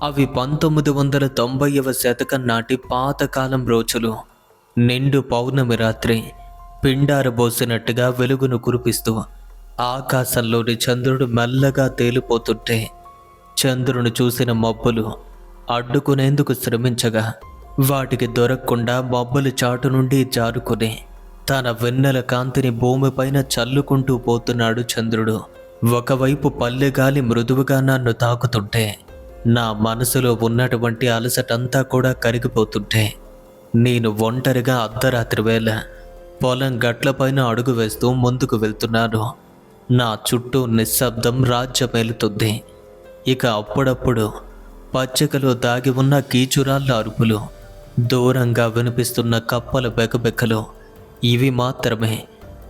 అవి 1990వ శతకం నాటి పాతకాలం రోజులు. నిండు పౌర్ణమి రాత్రి పిండారబోసినట్టుగా వెలుగును కురిపిస్తూ ఆకాశంలోని చంద్రుడు మెల్లగా తేలిపోతుంటే చంద్రుని చూసిన మబ్బులు అడ్డుకునేందుకు శ్రమించగా వాటికి దొరకకుండా మబ్బుల చాటు నుండి జారుకుని తన వెన్నెల కాంతిని భూమిపైన చల్లుకుంటూ పోతున్నాడు చంద్రుడు. ఒకవైపు పల్లెగాలి మృదువుగా నన్ను తాకుతుంటే నా మనసులో ఉన్నటువంటి అలసటంతా కూడా కరిగిపోతుంటే నేను ఒంటరిగా అర్ధరాత్రి వేళ పొలం గట్లపైన అడుగు వేస్తూ ముందుకు వెళ్తున్నాను. నా చుట్టూ నిశ్శబ్దం రాజ్యమేలుతుంది. ఇక అప్పుడప్పుడు పచ్చికలో దాగి ఉన్న కీచురాళ్ళ అరుపులు, దూరంగా వినిపిస్తున్న కప్పల బెకబెకలు ఇవి మాత్రమే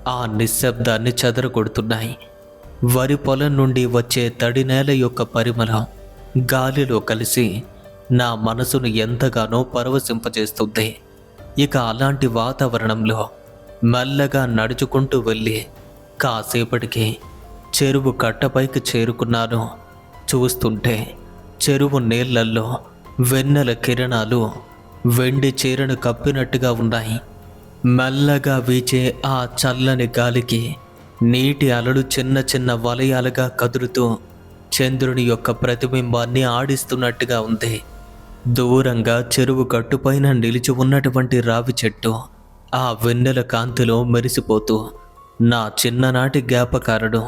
ఆ నిశ్శబ్దాన్ని చెదరగొడుతున్నాయి. వరి పొలం నుండి వచ్చే తడి నేల యొక్క పరిమళం గాలిలో కలిసి నా మనసును ఎంతగానో పరవశింపజేస్తుంది. ఇక అలాంటి వాతావరణంలో మెల్లగా నడుచుకుంటూ వెళ్ళి కాసేపటికి చెరువు కట్టపైకి చేరుకున్నాను. చూస్తుంటే చెరువు నీళ్లల్లో వెన్నెల కిరణాలు వెండి చీరను కప్పినట్టుగా ఉన్నాయి. మెల్లగా వీచే ఆ చల్లని గాలికి నీటి అలలు చిన్న చిన్న వలయాలుగా కదులుతూ చంద్రుని యొక్క ప్రతిబింబాన్ని ఆడిస్తున్నట్టుగా ఉంది. దూరంగా చెరువు గట్టుపైన నిలిచి ఉన్నటువంటి రావి చెట్టు ఆ వెన్నెల కాంతిలో మెరిసిపోతూ నా చిన్ననాటి జ్ఞాపకాలను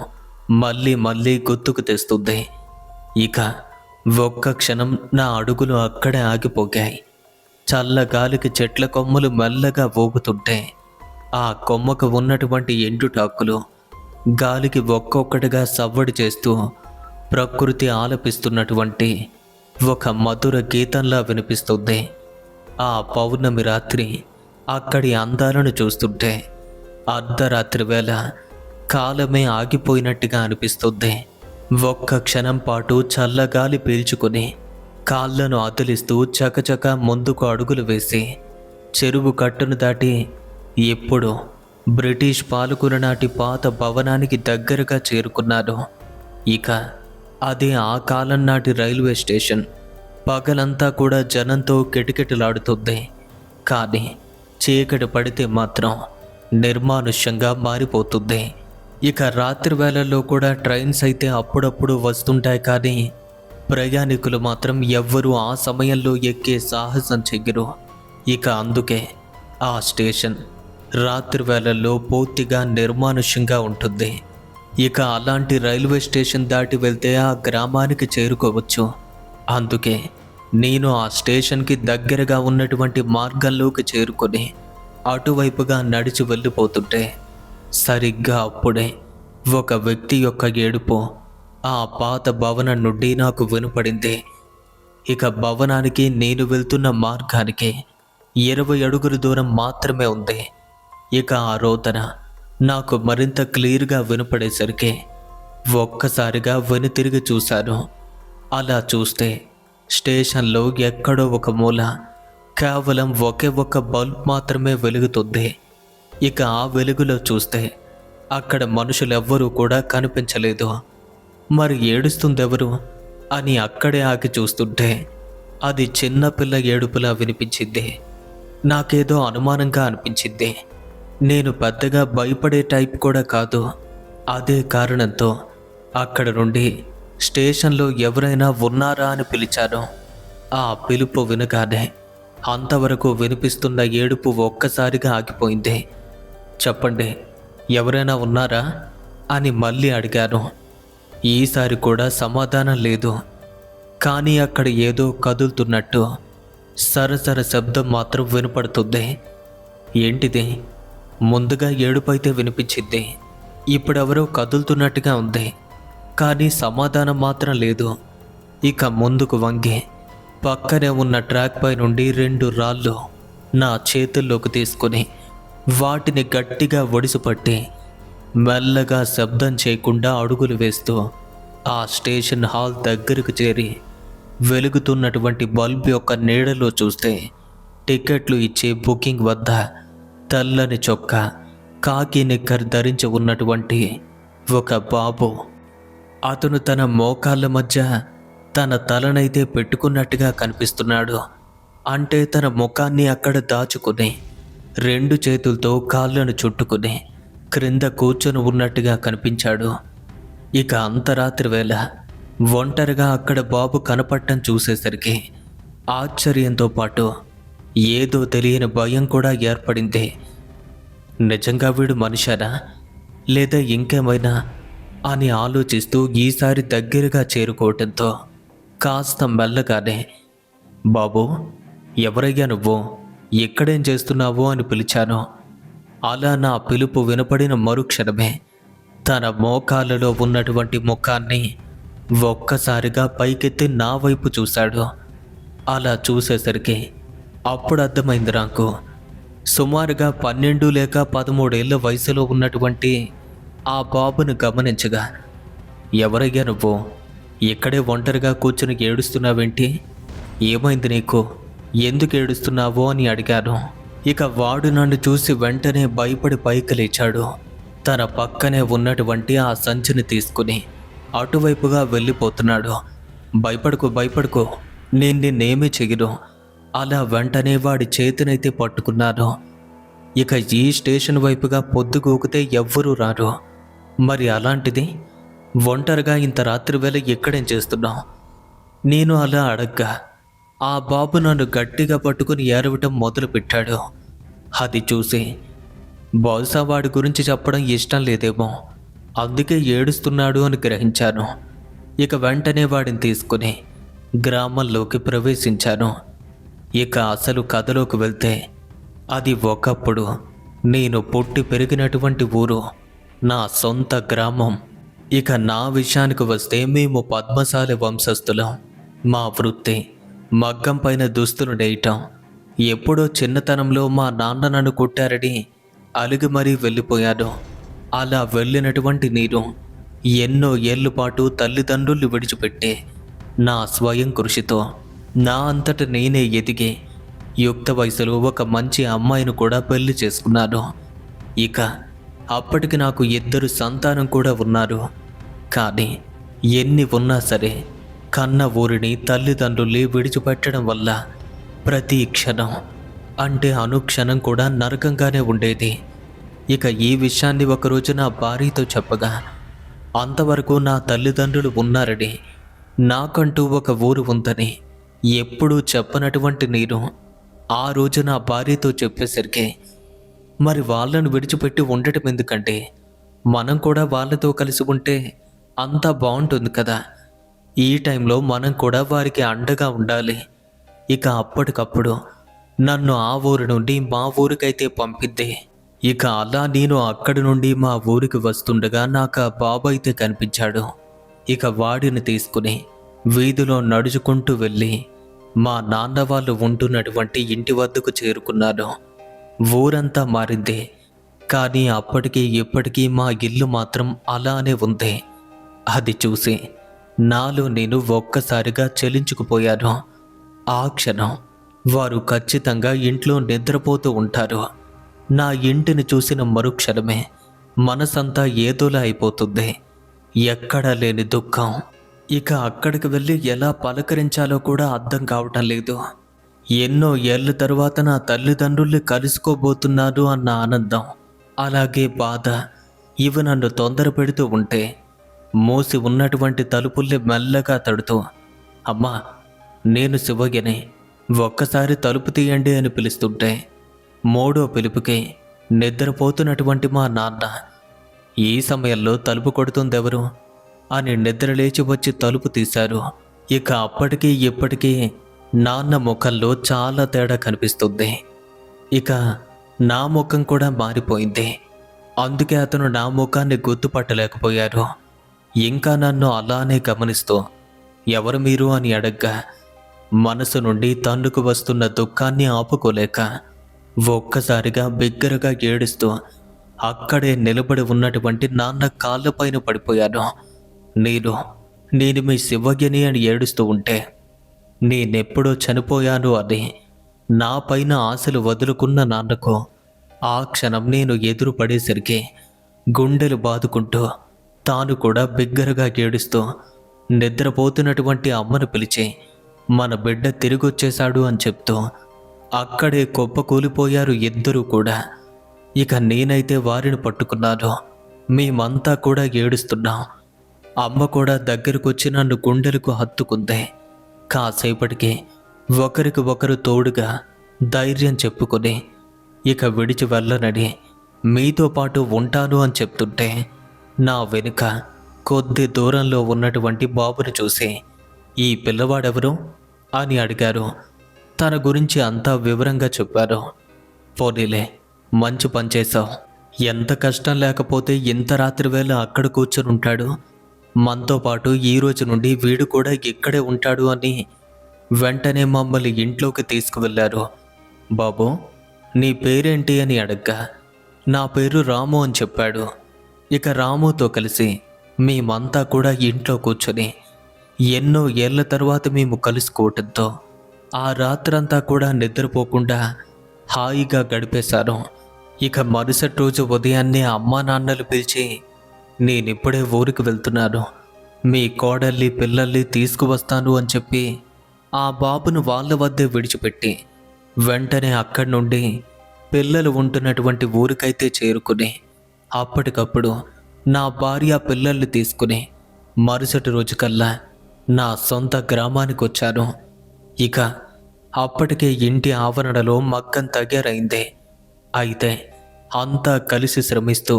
మళ్ళీ మళ్ళీ గుర్తుకు తెస్తుంది. ఇక ఒక్క క్షణం నా అడుగులు అక్కడే ఆగిపోయాయి. చల్లగాలికి చెట్ల కొమ్మలు మెల్లగా ఊగుతుంటే ఆ కొమ్మకు ఉన్నటువంటి ఎండుటాకులు గాలికి ఒక్కొక్కటిగా సవ్వడి చేస్తూ ప్రకృతి ఆలపిస్తున్నటువంటి ఒక మధుర గీతంలా వినిపిస్తుంది. ఆ పౌర్ణమి రాత్రి అక్కడి అందాలను చూస్తుంటే అర్ధరాత్రి వేళ కాలమే ఆగిపోయినట్టుగా అనిపిస్తుంది. ఒక్క క్షణం పాటు చల్లగాలి పీల్చుకుని కాళ్ళను అదిలిస్తూ చకచక ముందుకు అడుగులు వేసి చెరువు కట్టును దాటి ఎప్పుడో బ్రిటిష్ పాలకుల నాటి పాత భవనానికి దగ్గరగా చేరుకున్నాను. ఇక అదే ఆ కాలం నాటి రైల్వే స్టేషన్. పగలంతా కూడా జనంతో కిటకిటలాడుతుంది. కానీ చీకటి పడితే మాత్రం నిర్మానుష్యంగా మారిపోతుంది. ఇక రాత్రి వేళల్లో కూడా ట్రైన్స్ అయితే అప్పుడప్పుడు వస్తుంటాయి, కానీ ప్రయాణికులు మాత్రం ఎవ్వరూ ఆ సమయంలో ఎక్కే సాహసం చెయ్యరు. ఇక అందుకే ఆ స్టేషన్ రాత్రి వేళల్లో పూర్తిగా నిర్మానుష్యంగా ఉంటుంది. ఇక అలాంటి రైల్వే స్టేషన్ దాటి వెళ్తే ఆ గ్రామానికి చేరుకోవచ్చు. అందుకే నేను ఆ స్టేషన్కి దగ్గరగా ఉన్నటువంటి మార్గంలోకి చేరుకొని అటువైపుగా నడిచి వెళ్ళిపోతుంటే సరిగ్గా అప్పుడే ఒక వ్యక్తి యొక్క ఏడుపు ఆ పాత భవనం నుండి నాకు వినపడింది. ఇక భవనానికి నేను వెళ్తున్న మార్గానికి 20 అడుగుల దూరం మాత్రమే ఉంది. ఇక ఆ రోదన నాకు మరింత క్లియర్గా వినపడేసరికి ఒక్కసారిగా వెనుతిరిగి చూశాను. అలా చూస్తే స్టేషన్లో ఎక్కడో ఒక మూల కేవలం ఒకే ఒక్క బల్బ్ మాత్రమే వెలుగుతుంది. ఇక ఆ వెలుగులో చూస్తే అక్కడ మనుషులెవ్వరూ కూడా కనిపించలేదు. మరి ఏడుస్తుందెవరు అని అక్కడే ఆగి చూస్తుంటే అది చిన్నపిల్ల ఏడుపులా వినిపించింది. నాకేదో అనుమానంగా అనిపించింది. నేను పెద్దగా భయపడే టైప్ కూడా కాదు. అదే కారణంతో అక్కడ నుండి స్టేషన్లో ఎవరైనా ఉన్నారా అని పిలిచాను. ఆ పిలుపు వినగానే అంతవరకు వినిపిస్తున్న ఏడుపు ఒక్కసారిగా ఆగిపోయింది. చెప్పండి, ఎవరైనా ఉన్నారా అని మళ్ళీ అడిగాను. ఈసారి కూడా సమాధానం లేదు. కానీ అక్కడ ఏదో కదులుతున్నట్టు సరసర శబ్దం మాత్రం వినపడుతుంది. ఏంటిది? ముందుగా ఏడుపైతే వినిపించింది, ఇప్పుడెవరో కదులుతున్నట్టుగా ఉంది, కానీ సమాధానం మాత్రం లేదు. ఇక ముందుకు వంగి పక్కనే ఉన్న ట్రాక్ పై నుండి 2 రాళ్ళు నా చేతుల్లోకి తీసుకుని వాటిని గట్టిగా ఒడిసిపట్టి మెల్లగా శబ్దం చేయకుండా అడుగులు వేస్తూ ఆ స్టేషన్ హాల్ దగ్గరకు చేరి వెలుగుతున్నటువంటి బల్బ్ యొక్క నీడలో చూస్తే టికెట్లు ఇచ్చే బుకింగ్ వద్ద తెల్లని చొక్కా, కాకి నిక్కర్ ధరించి ఉన్నటువంటి ఒక బాబు. అతను తన మోకాళ్ళ మధ్య తన తలనైతే పెట్టుకున్నట్టుగా కనిపిస్తున్నాడు. అంటే తన ముఖాన్ని అక్కడ దాచుకుని 2 చేతులతో కాళ్ళను చుట్టుకుని క్రింద కూర్చొని ఉన్నట్టుగా కనిపించాడు. ఇక అంతరాత్రి వేళ ఒంటరిగా అక్కడ బాబు కనపడటం చూసేసరికి ఆశ్చర్యంతో పాటు ఏదో తెలియని భయం కూడా ఏర్పడింది. నిజంగా వీడు మనిషానా లేదా ఇంకేమైనా అని ఆలోచిస్తూ ఈసారి దగ్గరగా చేరుకోవటంతో కాస్త మెల్లగానే, బాబు ఎవరయ్యా నువ్వు, ఎక్కడేం చేస్తున్నావు అని పిలిచాను. అలా నా పిలుపు వినపడిన మరుక్షణమే తన మోకాళ్ళలో ఉన్నటువంటి ముఖాన్ని ఒక్కసారిగా పైకెత్తి నా వైపు చూశాడు. అలా చూసేసరికి అప్పుడు అర్థమైంది నాకు. సుమారుగా 12 లేక 13 ఏళ్ల వయసులో ఉన్నటువంటి ఆ బాబును గమనించగా, ఎవరయ్యా నువ్వు, ఇక్కడే ఒంటరిగా కూర్చుని ఏడుస్తున్నావేంటి, ఏమైంది నీకు, ఎందుకు ఏడుస్తున్నావు అని అడిగాను. ఇక వాడు నన్ను చూసి వెంటనే భయపడి పైకి లేచాడు. తన పక్కనే ఉన్నటువంటి ఆ సంచిని తీసుకుని అటువైపుగా వెళ్ళిపోతున్నాడు. భయపడుకో, నేను నిన్నేమీ చెయ్యను. అలా వెంటనే వాడి చేతినైతే పట్టుకున్నాను. ఇక ఈ స్టేషన్ వైపుగా పొద్దుగూకితే ఎవ్వరూ రారు. మరి అలాంటిది ఒంటరిగా ఇంత రాత్రి వేళ ఎక్కడేం చేస్తున్నావు? నేను అలా అడగ్గా ఆ బాబు నన్ను గట్టిగా పట్టుకుని ఏడవటం మొదలుపెట్టాడు. అది చూసి బహుశా వాడి గురించి చెప్పడం ఇష్టం లేదేమో, అందుకే ఏడుస్తున్నాడు అని గ్రహించాను. ఇక వెంటనే వాడిని తీసుకుని గ్రామంలోకి ప్రవేశించాను. ఇక అసలు కథలోకి వెళ్తే, అది ఒకప్పుడు నేను పుట్టి పెరిగినటువంటి ఊరు, నా సొంత గ్రామం. ఇక నా విషయానికి వస్తే మేము పద్మశాలి వంశస్థులం. మా వృత్తి మగ్గం పైన దుస్తులు నేయటం. ఎప్పుడో చిన్నతనంలో మా నాన్న నన్ను కొట్టారని అలిగి మరీ వెళ్ళిపోయాను. అలా వెళ్ళినటువంటి నేను ఎన్నో ఏళ్ళ పాటు తల్లిదండ్రులు విడిచిపెట్టి నా స్వయం కృషితో నా అంతట నేనే ఎదిగి యుక్త వయసులో ఒక మంచి అమ్మాయిని కూడా పెళ్లి చేసుకున్నాను. ఇక అప్పటికి నాకు 2 సంతానం కూడా ఉన్నారు. కానీ ఎన్ని ఉన్నా సరే కన్న ఊరిని తల్లిదండ్రుల్ని విడిచిపెట్టడం వల్ల ప్రతి క్షణం అంటే అనుక్షణం కూడా నరకంగానే ఉండేది. ఇక ఈ విషయాన్ని ఒకరోజు నా భార్యతో చెప్పగా, అంతవరకు నా తల్లిదండ్రులు ఉన్నారని, నాకంటూ ఒక ఊరు ఉందని ఎప్పుడూ చెప్పనటువంటి నేను ఆ రోజు నా భార్యతో చెప్పేసరికి, మరి వాళ్ళను విడిచిపెట్టి ఉండటం ఎందుకంటే, మనం కూడా వాళ్ళతో కలిసి ఉంటే అంతా బాగుంటుంది కదా, ఈ టైంలో మనం కూడా వారికి అండగా ఉండాలి. ఇక అప్పటికప్పుడు నన్ను ఆ ఊరు నుండి మా ఊరికైతే పంపిద్ది. ఇక అలా నేను అక్కడి నుండి మా ఊరికి వస్తుండగా నాకు ఆ బాబు అయితే కనిపించాడు. ఇక వాడిని తీసుకుని వీధిలో నడుచుకుంటూ వెళ్ళి మా నాన్న వాళ్ళు ఉంటున్నటువంటి ఇంటి వద్దకు చేరుకున్నాను. ఊరంతా మారింది, కానీ అప్పటికీ ఇప్పటికీ మా ఇల్లు మాత్రం అలానే ఉంది. అది చూసి నాలో నేను ఒక్కసారిగా చలించుకుపోయాను. ఆ క్షణం వారు ఖచ్చితంగా ఇంట్లో నిద్రపోతూ ఉంటారు. నా ఇంటిని చూసిన మరుక్షణమే మనసంతా ఏదోలా అయిపోతుంది. ఎక్కడా లేని దుఃఖం. ఇక అక్కడికి వెళ్ళి ఎలా పలకరించాలో కూడా అర్థం కావటం లేదు. ఎన్నో ఏళ్ళ తరువాత నా తల్లిదండ్రుల్ని కలుసుకోబోతున్నాను అన్న ఆనందం, అలాగే బాధ ఇవి నన్ను తొందర పెడుతూ ఉంటే, మూసి ఉన్నటువంటి తలుపుల్ని మెల్లగా తడుతూ, అమ్మా నేను శివయ్యని, ఒక్కసారి తలుపు తీయండి అని పిలుస్తుంటే, 3వ పిలుపుకి నిద్రపోతున్నటువంటి మా నాన్న, ఈ సమయంలో తలుపు కొడుతుందెవరు అని నిద్రలేచి వచ్చి తలుపు తీశారు. ఇక అప్పటికీ ఇప్పటికీ నాన్న ముఖంలో చాలా తేడా కనిపిస్తుంది. ఇక నా ముఖం కూడా మారిపోయింది. అందుకే అతను నా ముఖాన్ని గుర్తుపట్టలేకపోయారు. ఇంకా నన్ను అలానే గమనిస్తూ, ఎవరు మీరు అని అడగ్గా, మనసు నుండి తన్నుకు వస్తున్న దుఃఖాన్ని ఆపుకోలేక ఒక్కసారిగా బిగ్గరగా ఏడుస్తూ అక్కడే నిలబడి ఉన్నటువంటి నాన్న కాళ్ళపైన పడిపోయాను. నేను మీ శివయ్యని అని ఏడుస్తూ ఉంటే, నేనెప్పుడో చనిపోయాను అని నా పైన ఆశలు వదులుకున్న నాన్నకు ఆ క్షణం నేను ఎదురు పడేసరికి గుండెలు బాదుకుంటూ తాను కూడా బిగ్గరగా ఏడుస్తూ నిద్రపోతున్నటువంటి అమ్మను పిలిచి మన బిడ్డ తిరిగొచ్చేశాడు అని చెప్తూ అక్కడే కుప్పకూలిపోయారు ఇద్దరూ కూడా. ఇక నేనైతే వారిని పట్టుకున్నాను. మేమంతా కూడా ఏడుస్తున్నాం. అమ్మ కూడా దగ్గరకొచ్చి నన్ను గుండెలకు హత్తుకుంది. కాసేపటికి ఒకరికి ఒకరు తోడుగా ధైర్యం చెప్పుకొని ఇక విడిచి వెళ్ళనని మీతో పాటు ఉంటాను అని చెప్తుంటే నా వెనుక కొద్ది దూరంలో ఉన్నటువంటి బాబుని చూసి ఈ పిల్లవాడెవరు అని అడిగారు. తన గురించి అంతా వివరంగా చెప్పారు. పోనీలే, మంచి పని చేశావు. ఎంత కష్టం లేకపోతే ఇంత రాత్రి వేళ అక్కడ కూర్చొని ఉంటాడు. మనతో పాటు ఈ రోజు నుండి వీడు కూడా ఇక్కడే ఉంటాడు అని వెంటనే మమ్మల్ని ఇంట్లోకి తీసుకువెళ్ళారు. బాబు, నీ పేరేంటి అని అడగ్గా నా పేరు రాము అని చెప్పాడు. ఇక రాముతో కలిసి మేమంతా కూడా ఇంట్లో కూర్చొని ఎన్నో ఏళ్ల తర్వాత మేము కలుసుకోవటంతో ఆ రాత్రంతా కూడా నిద్రపోకుండా హాయిగా గడిపేశాను. ఇక మరుసటి రోజు ఉదయాన్నే అమ్మా నాన్నలు పిలిచి నేనిప్పుడే ఊరికి వెళ్తున్నాను, మీ కోడల్ని పిల్లల్ని తీసుకువస్తాను అని చెప్పి ఆ బాబును వాళ్ళ వద్దే విడిచిపెట్టి వెంటనే అక్కడి నుండి పిల్లలు ఉంటున్నటువంటి ఊరికైతే చేరుకుని అప్పటికప్పుడు నా భార్య పిల్లల్ని తీసుకుని మరుసటి రోజుకల్లా నా సొంత గ్రామానికి వచ్చాను. ఇక అప్పటికే ఇంటి ఆవరణలో మగ్గం తయారైంది. అయితే అంతా కలిసి శ్రమిస్తూ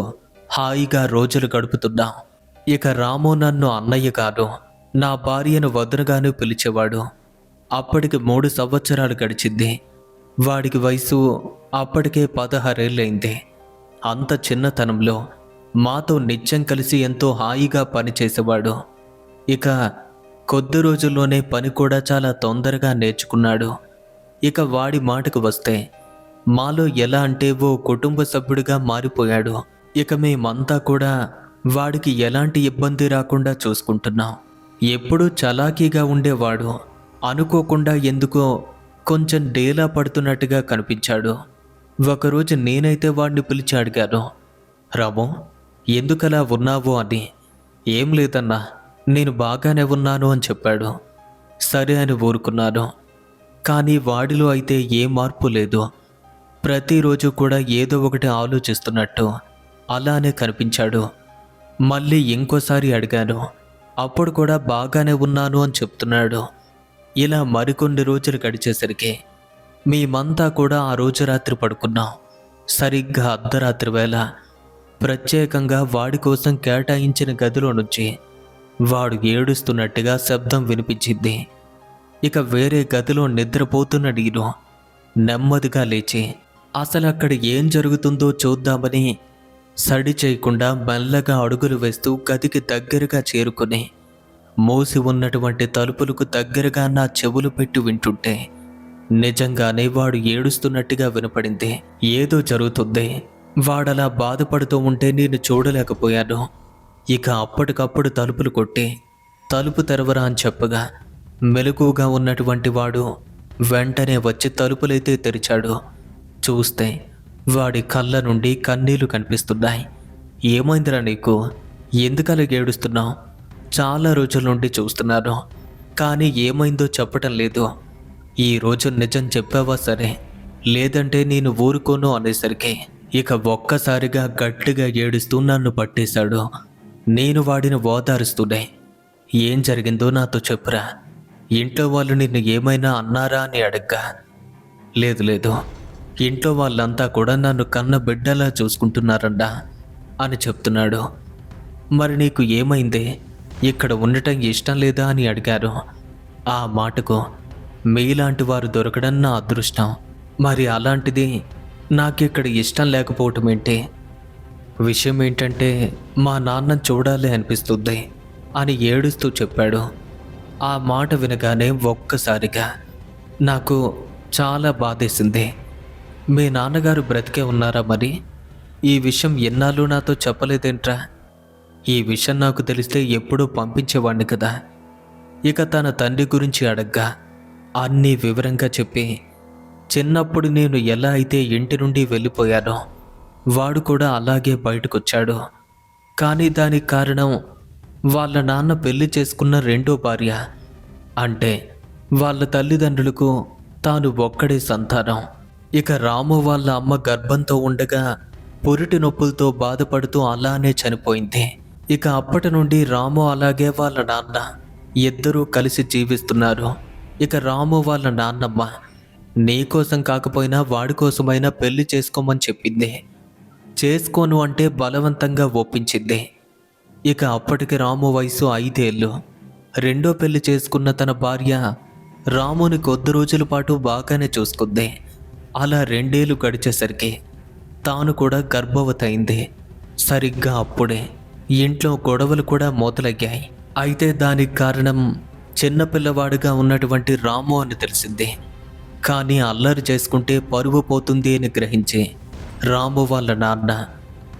హాయిగా రోజులు గడుపుతున్నాం. ఇక రాము నన్ను అన్నయ్య గాను, నా భార్యను వదనగాను పిలిచేవాడు. అప్పటికి 3 సంవత్సరాలు గడిచింది. వాడికి వయసు అప్పటికే 16 ఏళ్ళైంది. అంత చిన్నతనంలో మాతో నిత్యం కలిసి ఎంతో హాయిగా పనిచేసేవాడు. ఇక కొద్ది రోజుల్లోనే పని కూడా చాలా తొందరగా నేర్చుకున్నాడు. ఇక వాడి మాటకు వస్తే మాలో ఎలా అంటే ఓ కుటుంబ సభ్యుడిగా మారిపోయాడు. ఇక మేమంతా కూడా వాడికి ఎలాంటి ఇబ్బంది రాకుండా చూసుకుంటున్నాం. ఎప్పుడూ చలాకీగా ఉండేవాడు. అనుకోకుండా ఎందుకో కొంచెం డేలా పడుతున్నట్టుగా కనిపించాడు. ఒకరోజు నేనైతే వాడిని పిలిచి అడిగాను, రాము, ఎందుకలా ఉన్నావు అని. ఏం లేదన్నా, నేను బాగానే ఉన్నాను అని చెప్పాడు. సరే అని ఊరుకున్నాను. కానీ వాడిలో అయితే ఏ మార్పు లేదు. ప్రతిరోజు కూడా ఏదో ఒకటి ఆలోచిస్తున్నట్టు అలానే కనిపించాడు. మళ్ళీ ఇంకోసారి అడిగాను. అప్పుడు కూడా బాగానే ఉన్నాను అని చెప్తున్నాడు. ఇలా మరికొన్ని రోజులు గడిచేసరికి మేమంతా కూడా ఆ రోజు రాత్రి పడుకున్నాం. సరిగ్గా అర్ధరాత్రి వేళ ప్రత్యేకంగా వాడి కోసం కేటాయించిన గదిలో నుంచి వాడు ఏడుస్తున్నట్టుగా శబ్దం వినిపించింది. ఇక వేరే గదిలో నిద్రపోతున్న నేను నెమ్మదిగా లేచి అసలు అక్కడ ఏం జరుగుతుందో చూద్దామని సడి చేయకుండా మెల్లగా అడుగులు వేస్తూ గదికి దగ్గరగా చేరుకుని మూసి ఉన్నటువంటి తలుపులకు దగ్గరగా నా చెవులు పెట్టి వింటుంటే నిజంగానే వాడు ఏడుస్తున్నట్టుగా వినపడింది. ఏదో జరుగుతుంది. వాడలా బాధపడుతూ ఉంటే నేను చూడలేకపోయాను. ఇక అప్పటికప్పుడు తలుపులు కొట్టి తలుపు తెరవరా అని చెప్పగా మెలకుగా ఉన్నటువంటి వాడు వెంటనే వచ్చి తలుపులైతే తెరిచాడు. చూస్తే వాడి కళ్ళ నుండి కన్నీళ్లు కనిపిస్తున్నాయి. ఏమైందిరా నీకు? ఎందుకలా ఏడుస్తున్నావు? చాలా రోజుల నుండి చూస్తున్నాను, కానీ ఏమైందో చెప్పటం లేదు. ఈరోజు నిజం చెప్పావా సరే, లేదంటే నేను ఊరుకోను అనేసరికి ఇక ఒక్కసారిగా గట్టిగా ఏడుస్తూ నన్ను పట్టేశాడు. నేను వాడిని ఓదారుస్తూనే, ఏం జరిగిందో నాతో చెప్పురా, ఇంట్లో వాళ్ళు నిన్ను ఏమైనా అన్నారా అని అడగ్గా, లేదు, ఇంట్లో వాళ్ళంతా కూడా నన్ను కన్న బిడ్డలా చూసుకుంటున్నారండా అని చెప్తున్నాడు. మరి నీకు ఏమైంది? ఇక్కడ ఉండటం ఇష్టం లేదా అని అడిగారు. ఆ మాటకు మీలాంటి వారు దొరకడం నా అదృష్టం. మరి అలాంటిది నాకిక్కడ ఇష్టం లేకపోవటం ఏంటి? విషయం ఏంటంటే మా నాన్న చూడాలి అనిపిస్తుంది అని ఏడుస్తూ చెప్పాడు. ఆ మాట వినగానే ఒక్కసారిగా నాకు చాలా బాధేసింది. మీ నాన్నగారు బ్రతికే ఉన్నారా మరి? ఈ విషయం ఎన్నాళ్ళు నాతో చెప్పలేదేంట్రా? ఈ విషయం నాకు తెలిస్తే ఎప్పుడూ పంపించేవాడిని కదా. ఇక తన తండ్రి గురించి అడగ్గా అన్నీ వివరంగా చెప్పి చిన్నప్పుడు నేను ఎలా అయితే ఇంటి నుండి వెళ్ళిపోయానో వాడు కూడా అలాగే బయటకొచ్చాడు. కానీ దానికి కారణం వాళ్ళ నాన్న పెళ్లి చేసుకున్న రెండో భార్య. అంటే వాళ్ళ తల్లిదండ్రులకు తాను ఒక్కడే సంతానం. ఇక రాము వాళ్ళ అమ్మ గర్భంతో ఉండగా పురిటి నొప్పులతో బాధపడుతూ అలానే చనిపోయింది. ఇక అప్పటి నుండి రాము అలాగే వాళ్ళ నాన్న ఇద్దరూ కలిసి జీవిస్తున్నారు. ఇక రాము వాళ్ళ నాన్నమ్మ నీకోసం కాకపోయినా వాడి కోసమైనా పెళ్లి చేసుకోమని చెప్పింది. చేసుకోను అంటే బలవంతంగా ఒప్పించింది. ఇక అప్పటికి రాము వయసు 5 ఏళ్ళు. రెండో పెళ్లి చేసుకున్న తన భార్య రాముని కొద్ది రోజుల పాటు బాగానే చూసుకుంది. అలా 2 ఏళ్ళు గడిచేసరికి తాను కూడా గర్భవతి అయింది. సరిగ్గా అప్పుడే ఇంట్లో గొడవలు కూడా మొదలయ్యాయి. అయితే దానికి కారణం చిన్నపిల్లవాడిగా ఉన్నటువంటి రాము అని తెలిసింది. కానీ అల్లరి చేసుకుంటే పరువు పోతుంది అని గ్రహించి రాము వాళ్ళ నాన్న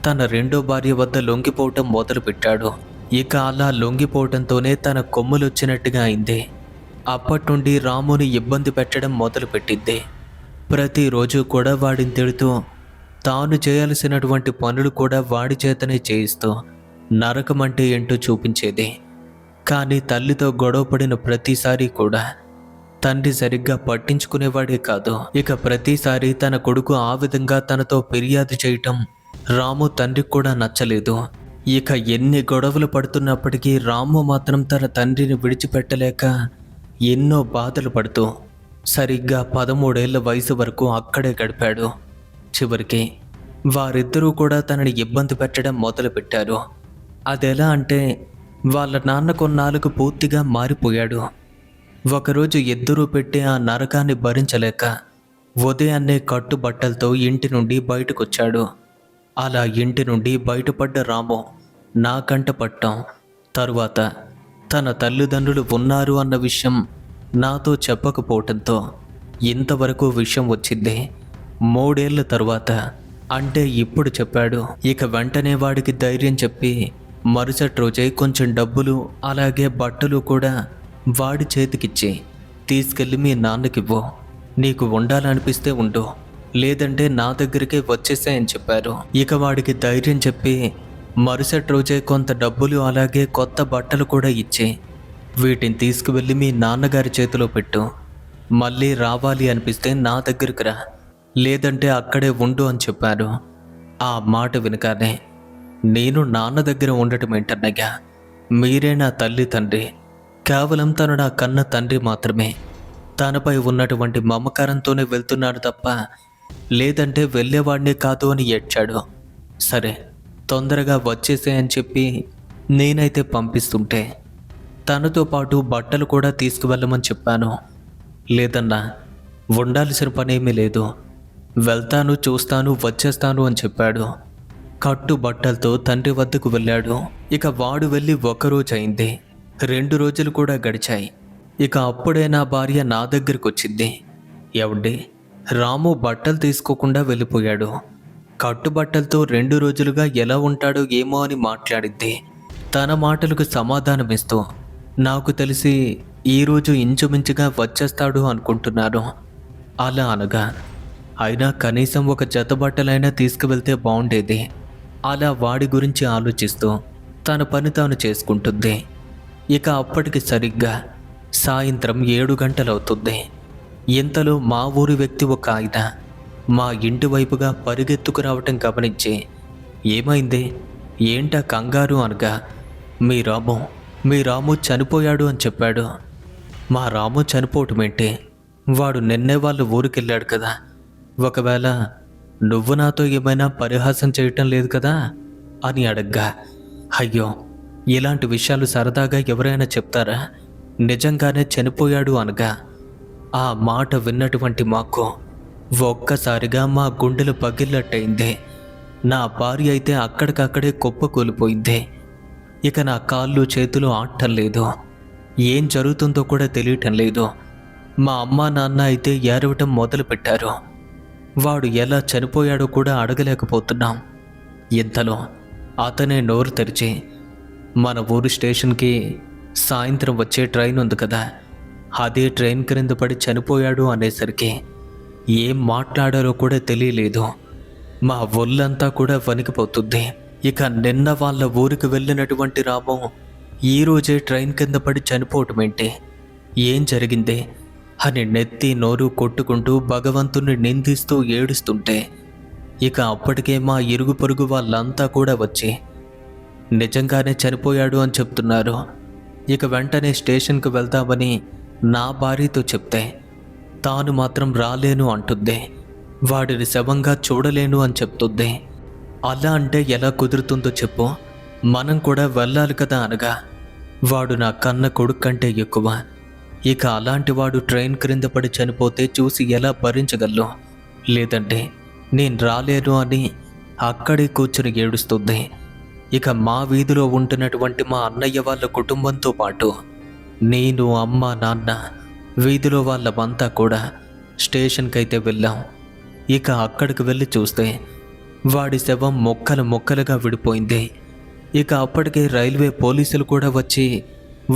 తన రెండో భార్య వద్ద లొంగిపోవటం మొదలుపెట్టాడు. ఇక అలా లొంగిపోవటంతోనే తన కొమ్ములొచ్చినట్టుగా అయింది. అప్పటి నుండి రాముని ఇబ్బంది పెట్టడం మొదలుపెట్టింది. ప్రతిరోజు కూడా వాడిని తిడుతూ తాను చేయాల్సినటువంటి పనులు కూడా వాడి చేతనే చేయిస్తూ నరకమంటే ఏంటో చూపించేది. కానీ తల్లితో గొడవపడిన ప్రతిసారి కూడా తండ్రి సరిగ్గా పట్టించుకునేవాడే కాదు. ఇక ప్రతిసారి తన కొడుకు ఆ విధంగా తనతో ఫిర్యాదు చేయటం రాము తండ్రికి కూడా నచ్చలేదు. ఇక ఎన్ని గొడవలు పడుతున్నప్పటికీ రాము మాత్రం తన తండ్రిని విడిచిపెట్టలేక ఎన్నో బాధలు పడుతూ సరిగ్గా 13 ఏళ్ల వయసు వరకు అక్కడే గడిపాడు. చివరికి వారిద్దరూ కూడా తనని ఇబ్బంది పెట్టడం మొదలుపెట్టారు. అదెలా అంటే వాళ్ళ నాన్న కొన్నాళ్ళకు పూర్తిగా మారిపోయాడు. ఒకరోజు ఇద్దరూ పెట్టే ఆ నరకాన్ని భరించలేక ఉదయాన్నే కట్టుబట్టలతో ఇంటి నుండి బయటకొచ్చాడు. అలా ఇంటి నుండి బయటపడ్డ రాము నా కంట పట్టాం. తరువాత తన తల్లిదండ్రులు ఉన్నారు అన్న విషయం నాతో చెప్పకపోవటంతో ఇంతవరకు విషయం వచ్చింది. 3 ఏళ్ల తరువాత అంటే ఇప్పుడు చెప్పాడు. ఇక వెంటనే వాడికి ధైర్యం చెప్పి మరుసటి రోజే కొంచెం డబ్బులు అలాగే బట్టలు కూడా వాడి చేతికిచ్చి తీసుకెళ్ళి మీ నాన్నకివ్వు, నీకు ఉండాలనిపిస్తే ఉండు, లేదంటే నా దగ్గరికే వచ్చేసాయని చెప్పారు. ఇక వాడికి ధైర్యం చెప్పి మరుసటి రోజే కొంత డబ్బులు అలాగే కొత్త బట్టలు కూడా ఇచ్చి వీటిని తీసుకువెళ్ళి మీ నాన్నగారి చేతిలో పెట్టు, మళ్ళీ రావాలి అనిపిస్తే నా దగ్గరికి రా, లేదంటే అక్కడే ఉండు అని చెప్పారు. ఆ మాట వినగానే నేను నాన్న దగ్గర ఉండటం ఏంటన్నయ్యా, మీరే నా తల్లి తండ్రి, కేవలం తను నా కన్న తండ్రి మాత్రమే, తనపై ఉన్నటువంటి మమకారంతోనే వెళ్తున్నాడు తప్ప లేదంటే వెళ్ళేవాడినే కాదు అని ఏడ్చాడు. సరే తొందరగా వచ్చేసే అని చెప్పి నేనైతే పంపిస్తుంటే తనతో పాటు బట్టలు కూడా తీసుకువెళ్ళమని చెప్పాను. లేదన్నా ఉండాల్సిన పనేమీ లేదు, వెళ్తాను చూస్తాను వచ్చేస్తాను అని చెప్పాడు. కట్టు బట్టలతో తండ్రి వద్దకు వెళ్ళాడు. ఇక వాడు వెళ్ళి 1 రోజు అయింది. 2 రోజులు కూడా గడిచాయి. ఇక అప్పుడే నా భార్య నా దగ్గరికి వచ్చింది. ఏవండి, రాము బట్టలు తీసుకోకుండా వెళ్ళిపోయాడు, కట్టుబట్టలతో 2 రోజులుగా ఎలా ఉంటాడో ఏమో అని మాట్లాడింది. తన మాటలకు సమాధానమిస్తూ నాకు తెలిసి ఈరోజు ఇంచుమించుగా వచ్చేస్తాడు అనుకుంటున్నాను. అలా అనగా అయినా కనీసం ఒక జత బట్టలైనా తీసుకువెళ్తే బాగుండేది. అలా వాడి గురించి ఆలోచిస్తూ తన పని తాను చేసుకుంటుంది. ఇక అప్పటికి సరిగ్గా సాయంత్రం 7 గంటలవుతుంది. ఇంతలో మా ఊరి వ్యక్తి ఒక ఆయన మా ఇంటి వైపుగా పరిగెత్తుకు రావటం గమనించి ఏమైంది, ఏంటా కంగారు అనగా మీ రాము చనిపోయాడు అని చెప్పాడు. మా రాము చనిపోవటం ఏంటి, వాడు నిన్నే వాళ్ళ ఊరికెళ్ళాడు కదా, ఒకవేళ నువ్వు నాతో ఏమైనా పరిహాసం చేయటం లేదు కదా అని అడగ్గా, అయ్యో ఇలాంటి విషయాలు సరదాగా ఎవరైనా చెప్తారా, నిజంగానే చనిపోయాడు అనగా ఆ మాట విన్నటువంటి మాకు ఒక్కసారిగా మా గుండెలు పగిలినట్టయింది. నా భార్య అయితే అక్కడికక్కడే కుప్పకూలిపోయింది. ఇక నా కాళ్ళు చేతులు ఆడటం లేదు, ఏం జరుగుతుందో కూడా తెలియటం లేదు. మా అమ్మా నాన్న అయితే ఏడవటం మొదలుపెట్టారు. వాడు ఎలా చనిపోయాడో కూడా అడగలేకపోతున్నాం. ఇంతలో అతనే నోరు తెరిచి మన ఊరు స్టేషన్కి సాయంత్రం వచ్చే ట్రైన్ ఉంది కదా, అదే ట్రైన్ క్రింద పడి చనిపోయాడు అనేసరికి ఏం మాట్లాడారో కూడా తెలియలేదు. మా ఒళ్ళంతా కూడా వణికిపోతుంది. ఇక నిన్న వాళ్ళ ఊరికి వెళ్ళినటువంటి రాము ఈరోజే ట్రైన్ కింద పడి చనిపోవటం ఏంటి, ఏం జరిగిందే అని నెత్తి నోరు కొట్టుకుంటూ భగవంతుణ్ణి నిందిస్తూ ఏడుస్తుంటే ఇక అప్పటికే మా ఇరుగు పొరుగు వాళ్ళంతా కూడా వచ్చి నిజంగానే చనిపోయాడు అని చెప్తున్నారు. ఇక వెంటనే స్టేషన్కి వెళ్తామని నా భార్యతో చెప్తే తాను మాత్రం రాలేను అంటుంది. వాడిని శవంగా చూడలేను అని చెప్తుంది. అలా అంటే ఎలా కుదురుతుందో చెప్పు, మనం కూడా వెళ్ళాలి కదా అనగా వాడు నా కన్న కొడుకు కంటే ఎక్కువ. ఇక అలాంటి వాడు ట్రైన్ క్రింద పడి చనిపోతే చూసి ఎలా భరించగలను, లేదంటే నేను రాలేను అని అక్కడే కూర్చుని ఏడుస్తుంది. ఇక మా వీధిలో ఉంటున్నటువంటి మా అన్నయ్య వాళ్ళ కుటుంబంతో పాటు నేను, అమ్మ, నాన్న, వీధిలో వాళ్ళమంతా కూడా స్టేషన్కి అయితే వెళ్ళాం. ఇక అక్కడికి వెళ్ళి చూస్తే వాడి శవం మొక్కలు మొక్కలుగా విడిపోయింది. ఇక అప్పటికే రైల్వే పోలీసులు కూడా వచ్చి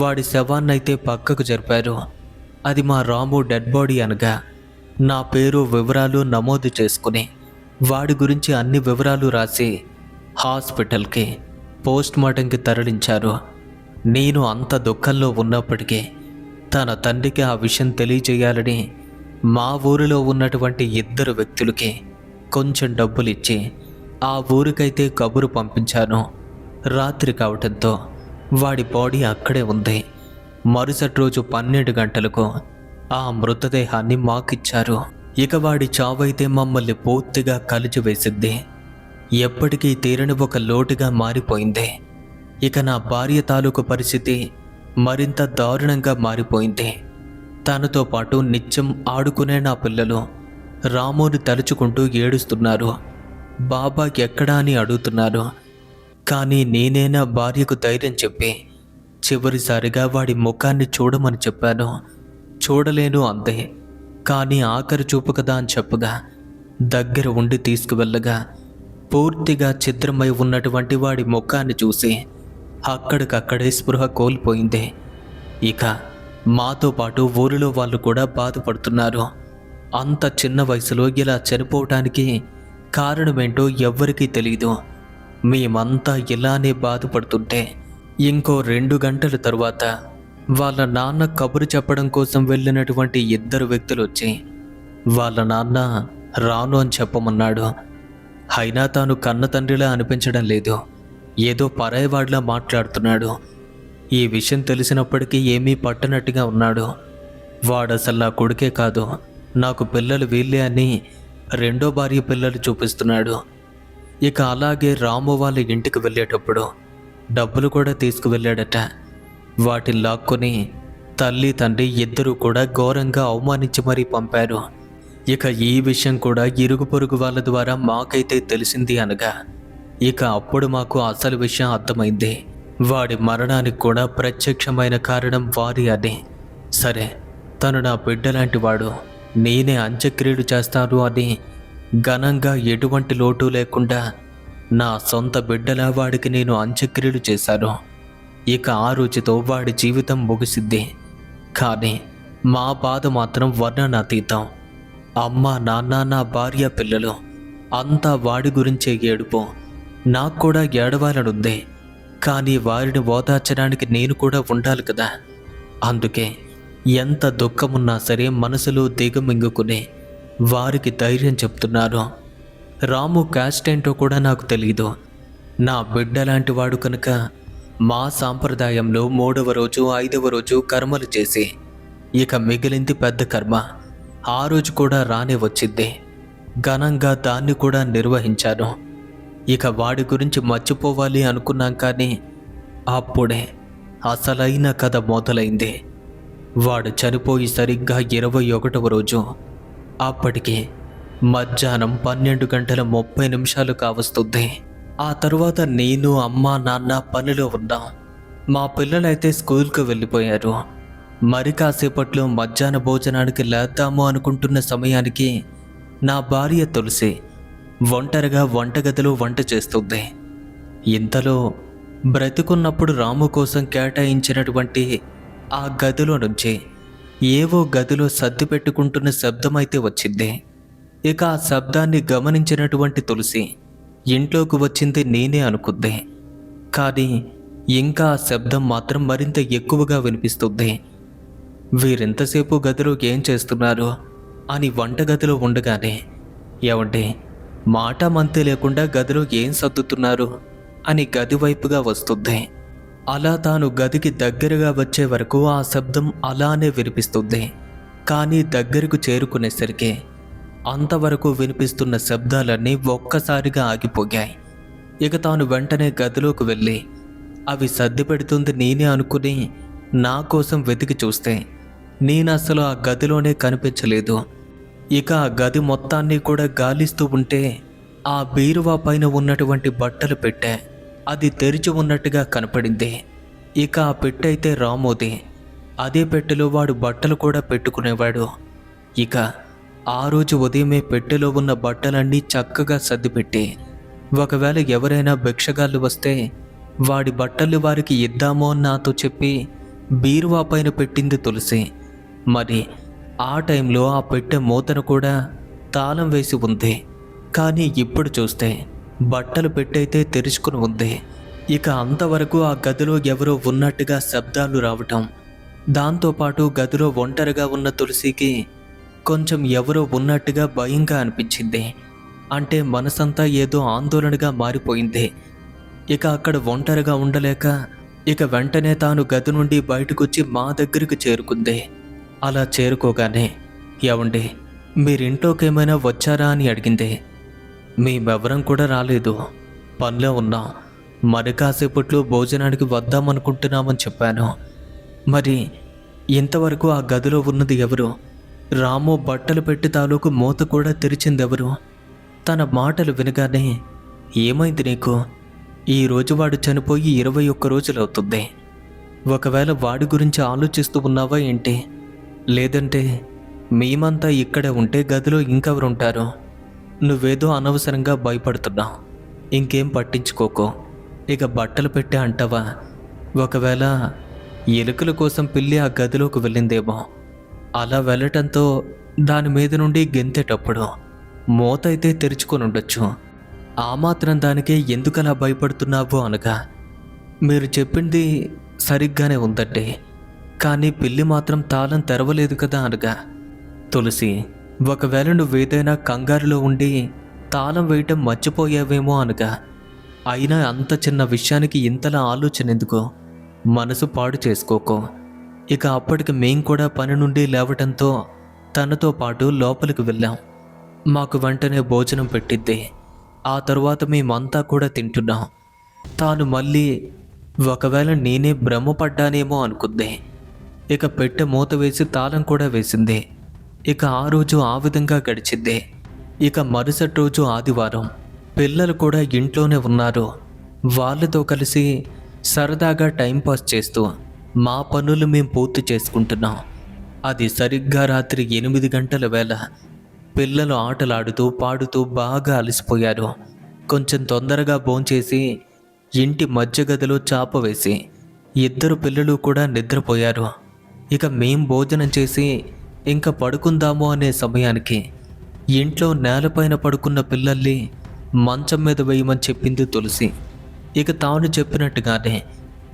వాడి శవాన్నైతే పక్కకు జరిపారు. అది మా రాము డెడ్ బాడీ అనగా నా పేరు వివరాలు నమోదు చేసుకుని వాడి గురించి అన్ని వివరాలు రాసి హాస్పిటల్కి పోస్ట్ మార్టంకి తరలించారు. నేను అంత దుఃఖంలో ఉన్నప్పటికీ తన తండ్రికి ఆ విషయం తెలియజేయాలని మా ఊరిలో ఉన్నటువంటి 2 వ్యక్తులకి కొంచెం డబ్బులు ఇచ్చి ఆ ఊరికైతే కబురు పంపించాను. రాత్రి కావటంతో వాడి బాడీ అక్కడే ఉంది. మరుసటి రోజు 12 గంటలకు ఆ మృతదేహాన్ని మాకిచ్చారు. ఇక వాడి చావైతే మమ్మల్ని పూర్తిగా కలిచివేసింది. ఎప్పటికీ తీరని ఒక లోటుగా మారిపోయింది. ఇక నా భార్య తాలూకు పరిస్థితి మరింత దారుణంగా మారిపోయింది. తనతో పాటు నిత్యం ఆడుకునే నా పిల్లలు రాముని తలుచుకుంటూ ఏడుస్తున్నారు. బాబా ఎక్కడా అని అడుగుతున్నారు. కానీ నేనే నా భార్యకు ధైర్యం చెప్పి చివరిసారిగా వాడి ముఖాన్ని చూడమని చెప్పాను. చూడలేను అంతే. కానీ ఆఖరి చూపు కదా అని చెప్పగా దగ్గర ఉండి తీసుకువెళ్ళగా పూర్తిగా ఛిద్రమై ఉన్నటువంటి వాడి ముఖాన్ని చూసి అక్కడికక్కడే స్పృహ కోల్పోయింది. ఇక మాతో పాటు ఊరిలో వాళ్ళు కూడా బాధపడుతున్నారు. అంత చిన్న వయసులో ఇలా చనిపోవటానికి కారణమేంటో ఎవ్వరికీ తెలీదు. మేమంతా ఇలానే బాధపడుతుంటే ఇంకో 2 గంటల తరువాత వాళ్ళ నాన్న కబురు చెప్పడం కోసం వెళ్ళినటువంటి 2 వ్యక్తులు వచ్చి వాళ్ళ నాన్న రాను అని చెప్పమన్నాడు. అయినా తాను కన్న తండ్రిలా అనిపించడం లేదు, ఏదో పరాయివాడిలా మాట్లాడుతున్నాడు. ఈ విషయం తెలిసినప్పటికీ ఏమీ పట్టనట్టుగా ఉన్నాడు. వాడసలు నా కొడుకే కాదు, నాకు పిల్లలు వీళ్ళే అని 2వ భార్య పిల్లలు చూపిస్తున్నాడు. ఇక అలాగే రాము వాళ్ళ ఇంటికి వెళ్ళేటప్పుడు డబ్బులు కూడా తీసుకువెళ్ళాడట. వాటిని లాక్కొని తల్లి తండ్రి 2 కూడా ఘోరంగా అవమానించి మరీ పంపారు. ఇక ఈ విషయం కూడా ఇరుగు పొరుగు వాళ్ళ ద్వారా మాకైతే తెలిసింది అనగా ఇక అప్పుడు మాకు అసలు విషయం అర్థమైంది. వాడి మరణానికి కూడా ప్రత్యక్షమైన కారణం వారి అని. సరే, తను నా బిడ్డలాంటి వాడు, నేనే అంత్యక్రియలు చేస్తాను అని ఘనంగా ఎటువంటి లోటు లేకుండా నా సొంత బిడ్డలా వాడికి నేను అంత్యక్రియలు చేశాను. ఇక ఆ రోజుతో వాడి జీవితం ముగిసిద్ది. కానీ మా బాధ మాత్రం వర్ణనాతీతం. అమ్మ, నాన్న, నా భార్య, పిల్లలు అంతా వాడి గురించే ఏడుపు. నాకు కూడా ఏడవాలనుంది. కానీ వారిని ఓదార్చడానికి నేను కూడా ఉండాలి కదా. అందుకే ఎంత దుఃఖమున్నా సరే మనసులో దిగమింగుకుని వారికి ధైర్యం చెప్తున్నాను. రాము క్యాస్ట్ ఏంటో కూడా నాకు తెలీదు. నా బిడ్డ లాంటి వాడు కనుక మా సాంప్రదాయంలో 3వ రోజు 5వ రోజు కర్మలు చేసి ఇక మిగిలింది పెద్ద కర్మ. ఆ రోజు కూడా రానే వచ్చింది. ఘనంగా దాన్ని కూడా నిర్వహించాను. ఇక వాడి గురించి మర్చిపోవాలి అనుకున్నాం, కానీ అప్పుడే అసలైన కథ మొదలైంది. వాడు చనిపోయి సరిగ్గా 21వ రోజు. అప్పటికి మధ్యాహ్నం 12:30 కావస్తుంది. ఆ తరువాత నేను, అమ్మ, నాన్న పనిలో ఉన్నాం. మా పిల్లలైతే స్కూల్కి వెళ్ళిపోయారు. మరి కాసేపట్లో మధ్యాహ్న భోజనానికి లేద్దాము అనుకుంటున్న సమయానికి నా భార్య తులసి ఒంటరిగా వంటగదిలో వంట చేస్తుంది. ఇంతలో బ్రతికున్నప్పుడు రాము కోసం కేటాయించినటువంటి ఆ గదిలో నుంచి ఏవో గదిలో సర్ది పెట్టుకుంటున్న శబ్దమైతే వచ్చింది. ఇక ఆ శబ్దాన్ని గమనించినటువంటి తులసి ఇంట్లోకి వచ్చింది నేనే అనుకుంది. కానీ ఇంకా ఆ శబ్దం మాత్రం మరింత ఎక్కువగా వినిపిస్తుంది. వీరెంతసేపు గదిలో ఏం చేస్తున్నారు అని వంటగదిలో ఉండగానే, ఏమంటే మాట మంతే లేకుండా గదిలో ఏం సర్దుతున్నారు అని గది వైపుగా వస్తుంది. అలా తాను గదికి దగ్గరగా వచ్చే వరకు ఆ శబ్దం అలానే వినిపిస్తుంది. కానీ దగ్గరకు చేరుకునేసరికి అంతవరకు వినిపిస్తున్న శబ్దాలన్నీ ఒక్కసారిగా ఆగిపోయాయి. ఇక తాను వెంటనే గదిలోకి వెళ్ళి అవి సర్ది పెడుతుంది నేనే అనుకుని నా కోసం వెతికి చూస్తే నేను అసలు ఆ గదిలోనే కనిపించలేదు. ఇక ఆ గది మొత్తాన్ని కూడా గాలిస్తూ ఉంటే ఆ బీరువా పైన ఉన్నటువంటి బట్టలు పెట్టె అది తెరిచి ఉన్నట్టుగా కనపడింది. ఇక ఆ పెట్టె అయితే రామోది. అదే పెట్టెలో వాడు బట్టలు కూడా పెట్టుకునేవాడు. ఇక ఆ రోజు ఉదయమే పెట్టెలో ఉన్న బట్టలన్నీ చక్కగా సర్దిపెట్టి ఒకవేళ ఎవరైనా భిక్షగాళ్ళు వస్తే వాడి బట్టలు వారికి ఇద్దామో నాతో చెప్పి బీరువా పైన పెట్టింది తులసి. మరి ఆ టైంలో ఆ పెట్టె మూతను కూడా తాళం వేసి ఉంది. కానీ ఇప్పుడు చూస్తే బట్టలు పెట్టయితే తెరుచుకుని ఉంది. ఇక అంతవరకు ఆ గదిలో ఎవరో ఉన్నట్టుగా శబ్దాలు రావటం, దాంతోపాటు గదిలో ఒంటరిగా ఉన్న తులసికి కొంచెం ఎవరో ఉన్నట్టుగా భయంగా అనిపించింది. అంటే మనసంతా ఏదో ఆందోళనగా మారిపోయింది. ఇక అక్కడ ఒంటరిగా ఉండలేక ఇక వెంటనే తాను గది నుండి బయటకొచ్చి మా దగ్గరికి చేరుకుంది. అలా చేరుకోగానే, ఏమండి మీరింట్లోకేమైనా వచ్చారా అని అడిగింది. మేమెవరం కూడా రాలేదు, పనిలో ఉన్నాం, మరి కాసేపట్లో భోజనానికి వద్దామనుకుంటున్నామని చెప్పాను. మరి ఇంతవరకు ఆ గదిలో ఉన్నది ఎవరు? రాము బట్టలు పెట్టి తాలూకు మూత కూడా తెరిచిందెవరు? తన మాటలు వినగానే, ఏమైంది నీకు? ఈరోజు వాడు చనిపోయి 21 రోజులవుతుంది. ఒకవేళ వాడి గురించి ఆలోచిస్తూ ఉన్నావా ఏంటి? లేదంటే మేమంతా ఇక్కడే ఉంటే గదిలో ఇంకెవరుంటారు? నువ్వేదో అనవసరంగా భయపడుతున్నావు, ఇంకేం పట్టించుకోకో. ఇక బట్టలు పెట్టే అంటావా? ఒకవేళ ఎలుకల కోసం పిల్లి ఆ గదిలోకి వెళ్ళిందేమో. అలా వెళ్ళటంతో దాని మీద నుండి గెంతేటప్పుడు మూత అయితే తెరుచుకొని ఉండొచ్చు. ఆ మాత్రం దానికే ఎందుకలా భయపడుతున్నావు అనగా, మీరు చెప్పింది సరిగ్గానే ఉందండి, కానీ పిల్లి మాత్రం తాళం తెరవలేదు కదా అనగా, తులసి ఒకవేళ నువ్వేదైనా కంగారులో ఉండి తాళం వేయటం మర్చిపోయావేమో అనగా, అయినా అంత చిన్న విషయానికి ఇంతలా ఆలోచన ఎందుకు? మనసు పాడు చేసుకోకో. ఇక అప్పటికి మేం కూడా పని నుండి లేవటంతో తనతో పాటు లోపలికి వెళ్ళాం. మాకు వెంటనే భోజనం పెట్టిద్ది. ఆ తరువాత మేమంతా కూడా తింటున్నాం. తాను మళ్ళీ ఒకవేళ నేనే భ్రమపడ్డానేమో అనుకుంది. ఇక పెట్టె మూత వేసి తాళం కూడా వేసింది. ఇక ఆ రోజు ఆ విధంగా గడిచింది. ఇక మరుసటి రోజు ఆదివారం. పిల్లలు కూడా ఇంట్లోనే ఉన్నారు. వాళ్ళతో కలిసి సరదాగా టైంపాస్ చేస్తూ మా పనులు మేము పూర్తి చేసుకుంటున్నాం. అది సరిగ్గా రాత్రి 8 గంటల వేళ. పిల్లలు ఆటలాడుతూ పాడుతూ బాగా అలసిపోయారు. కొంచెం తొందరగా భోంచేసి ఇంటి మధ్య గదిలో చాప వేసి 2 పిల్లలు కూడా నిద్రపోయారు. ఇక మేం భోజనం చేసి ఇంకా పడుకుందాము అనే సమయానికి ఇంట్లో నేలపైన పడుకున్న పిల్లల్ని మంచం మీద వేయమని చెప్పింది తులసి. ఇక తాను చెప్పినట్టుగానే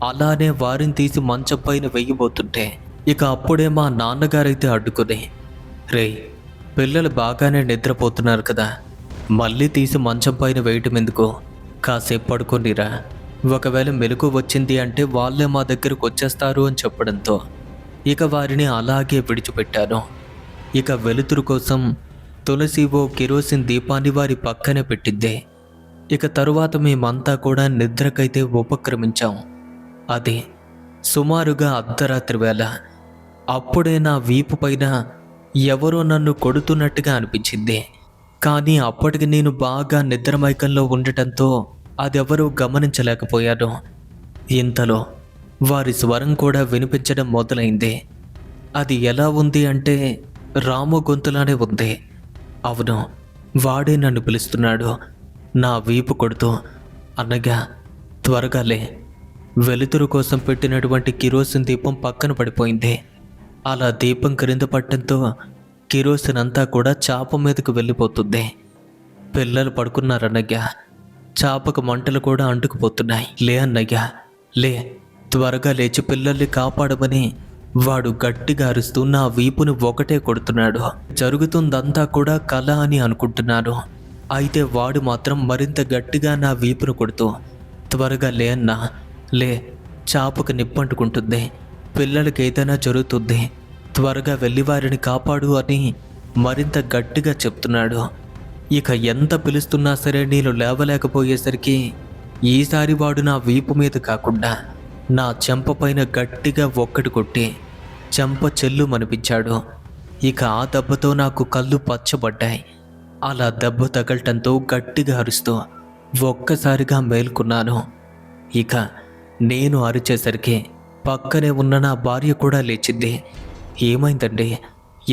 అలానే వారిని తీసి మంచం పైన వేయబోతుంటే ఇక అప్పుడే మా నాన్నగారైతే అడ్డుకుని, రే పిల్లలు బాగానే నిద్రపోతున్నారు కదా, మళ్ళీ తీసి మంచం పైన వేయటం ఎందుకు? కాసేపు పడుకోనిరా, ఒకవేళ మెలకు వచ్చింది అంటే వాళ్ళే మా దగ్గరకు వచ్చేస్తారు అని చెప్పడంతో ఇక వారిని అలాగే విడిచిపెట్టాను. ఇక వెలుతురు కోసం తులసి ఓ కిరోసిన్ దీపాన్ని వారి పక్కనే పెట్టిద్దే. ఇక తరువాత మేమంతా కూడా నిద్రకైతే ఉపక్రమించాం. అది సుమారుగా అర్ధరాత్రి వేళ. అప్పుడే నా వీపు పైన ఎవరో నన్ను కొడుతున్నట్టుగా అనిపించింది. కానీ అప్పటికి నేను బాగా నిద్రమైకంలో ఉండటంతో అదెవరూ గమనించలేకపోయాను. ఇంతలో వారి స్వరం కూడా వినిపించడం మొదలైంది. అది ఎలా ఉంది అంటే రాము గొంతులానే ఉంది. అవును, వాడే నన్ను పిలుస్తున్నాడు. నా వీపు కొడుతూ, అన్నగా త్వరగా లే, వెలుతురు కోసం పెట్టినటువంటి కిరోసిన్ దీపం పక్కన పడిపోయింది. అలా దీపం క్రింద పట్టడంతో కిరోసిన్ అంతా కూడా చాప మీదకు వెళ్ళిపోతుంది. పిల్లలు పడుకున్నారన్నయ్య, చాపకు మంటలు కూడా అంటుకుపోతున్నాయి. లే అన్నయ్య, లే, త్వరగా లేచి పిల్లల్ని కాపాడమని వాడు గట్టిగా అరుస్తూ నా వీపుని ఒకటే కొడుతున్నాడు. జరుగుతుందంతా కూడా కల అని అనుకుంటున్నాను. అయితే వాడు మాత్రం మరింత గట్టిగా నా వీపును కొడుతూ, త్వరగా లే అన్నా, లే, చాపకు నిప్పంటుకుంటుంది, పిల్లలకి ఏదైనా జరుగుతుంది, త్వరగా వెళ్ళి వారిని కాపాడు అని మరింత గట్టిగా చెప్తున్నాడు. ఇక ఎంత పిలుస్తున్నా సరే నేను లేవలేకపోయేసరికి ఈసారి వాడు నా వీపు మీద కాకుండా నా చెంప పైన గట్టిగా ఒక్కటి కొట్టి చెంప చెల్లుమనిపించాడు. ఇక ఆ దెబ్బతో నాకు కళ్ళు పచ్చబడ్డాయి. అలా దెబ్బ తగలటంతో గట్టిగా అరుస్తూ ఒక్కసారిగా మేల్కొన్నాను. ఇక నేను అరిచేసరికి పక్కనే ఉన్న నా భార్య కూడా లేచింది. ఏమైందండి,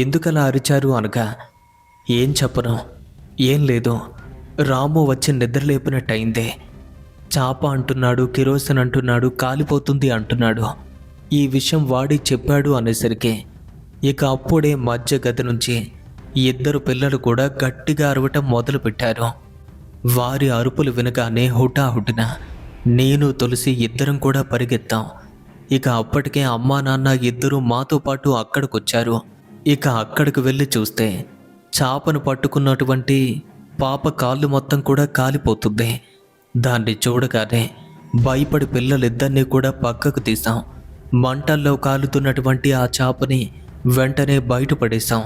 ఎందుకలా అరిచారు అనగా, ఏం చెప్పను, ఏం లేదు, రాము వచ్చి నిద్రలేపినట్టయిందే. చాప అంటున్నాడు, కిరోసిన్ అంటున్నాడు, కాలిపోతుంది అంటున్నాడు. ఈ విషయం వాడి చెప్పాడు అనేసరికి ఇక అప్పుడే మధ్య గది నుంచి ఇద్దరు పిల్లలు కూడా గట్టిగా అరవటం మొదలుపెట్టారు. వారి అరుపులు వినగానే హుటాహుటిన నేను తులసి ఇద్దరం కూడా పరిగెత్తాం. ఇక అప్పటికే అమ్మా నాన్న ఇద్దరూ మాతో పాటు అక్కడికొచ్చారు. ఇక అక్కడికి వెళ్ళి చూస్తే చాపను పట్టుకున్నటువంటి పాప కాళ్ళు మొత్తం కూడా కాలిపోతుంది. దాన్ని చూడగానే భయపడి పిల్లలిద్దరినీ కూడా పక్కకు తీసాం. మంటల్లో కాలుతున్నటువంటి ఆ చాపని వెంటనే బయటపడేశాం.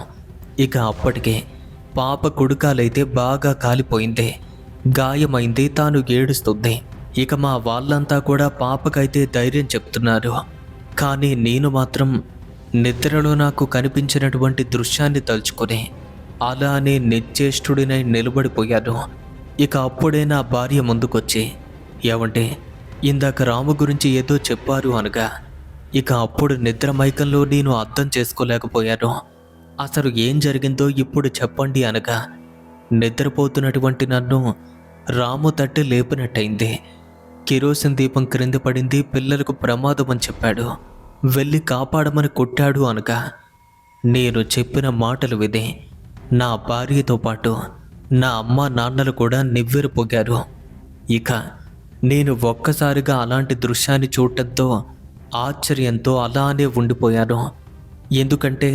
ఇక అప్పటికే పాప కుడికాలైతే బాగా కాలిపోయింది, గాయమైంది, తాను ఏడుస్తుంది. ఇక మా వాళ్ళంతా కూడా పాపకైతే ధైర్యం చెప్తున్నారు. కానీ నేను మాత్రం నిద్రలో నాకు కనిపించినటువంటి దృశ్యాన్ని తలుచుకొని అలానే నిశ్చేష్టుడినై నిలబడిపోయాను. ఇక అప్పుడే నా భార్య ముందుకొచ్చి, ఏమంటే ఇందాక రాము గురించి ఏదో చెప్పారు అనగా, ఇక అప్పుడు నిద్ర మైకంలో నేను అర్థం చేసుకోలేకపోయాను. అసలు ఏం జరిగిందో ఇప్పుడు చెప్పండి అనగా, నిద్రపోతున్నటువంటి నన్ను రాము తట్టి లేపినట్టయింది. కిరోసిన్ దీపం క్రింద పడింది, పిల్లలకు ప్రమాదం అని చెప్పాడు, వెళ్ళి కాపాడమని కొట్టాడు అనగా, నేను చెప్పిన మాటలు విని నా భార్యతో పాటు నా అమ్మ నాన్నలు కూడా నివ్వెరపోగారు. ఇక నేను ఒక్కసారిగా అలాంటి దృశ్యాన్ని చూడటంతో ఆశ్చర్యంతో అలానే ఉండిపోయాను. ఎందుకంటే